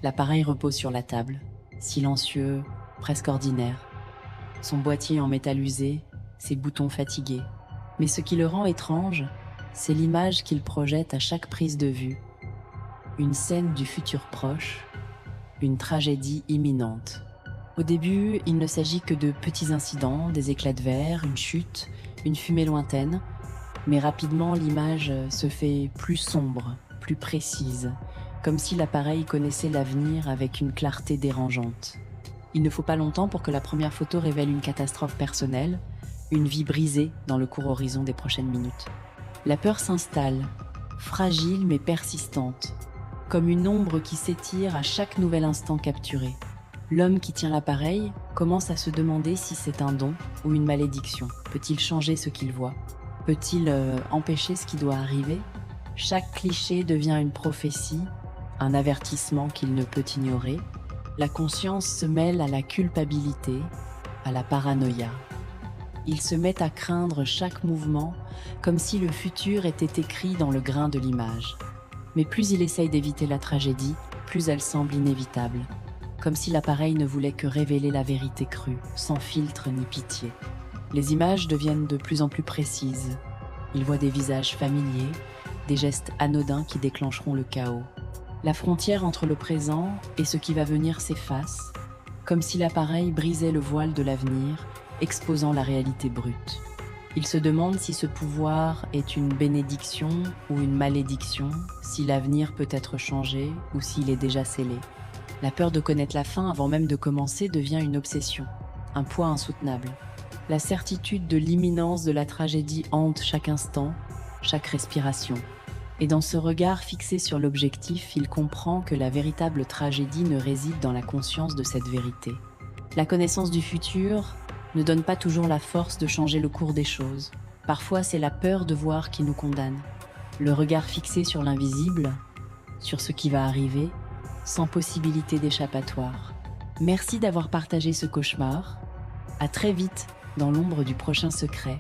L'appareil repose sur la table, silencieux, presque ordinaire. Son boîtier en métal usé, ses boutons fatigués. Mais ce qui le rend étrange, c'est l'image qu'il projette à chaque prise de vue. Une scène du futur proche, une tragédie imminente. Au début, il ne s'agit que de petits incidents, des éclats de verre, une chute, une fumée lointaine. Mais rapidement, l'image se fait plus sombre, plus précise, comme si l'appareil connaissait l'avenir avec une clarté dérangeante. Il ne faut pas longtemps pour que la première photo révèle une catastrophe personnelle, une vie brisée dans le court horizon des prochaines minutes. La peur s'installe, fragile mais persistante, comme une ombre qui s'étire à chaque nouvel instant capturé. L'homme qui tient l'appareil commence à se demander si c'est un don ou une malédiction. Peut-il changer ce qu'il voit? Peut-il empêcher ce qui doit arriver? Chaque cliché devient une prophétie, un avertissement qu'il ne peut ignorer. La conscience se mêle à la culpabilité, à la paranoïa. Il se met à craindre chaque mouvement, comme si le futur était écrit dans le grain de l'image. Mais plus il essaye d'éviter la tragédie, plus elle semble inévitable. Comme si l'appareil ne voulait que révéler la vérité crue, sans filtre ni pitié. Les images deviennent de plus en plus précises. Il voit des visages familiers, des gestes anodins qui déclencheront le chaos. La frontière entre le présent et ce qui va venir s'efface, comme si l'appareil brisait le voile de l'avenir, exposant la réalité brute. Il se demande si ce pouvoir est une bénédiction ou une malédiction, si l'avenir peut être changé ou s'il est déjà scellé. La peur de connaître la fin avant même de commencer devient une obsession, un poids insoutenable. La certitude de l'imminence de la tragédie hante chaque instant, chaque respiration. Et dans ce regard fixé sur l'objectif, il comprend que la véritable tragédie ne réside dans la conscience de cette vérité. La connaissance du futur ne donne pas toujours la force de changer le cours des choses. Parfois, c'est la peur de voir qui nous condamne. Le regard fixé sur l'invisible, sur ce qui va arriver, sans possibilité d'échappatoire. Merci d'avoir partagé ce cauchemar. À très vite dans l'ombre du prochain secret.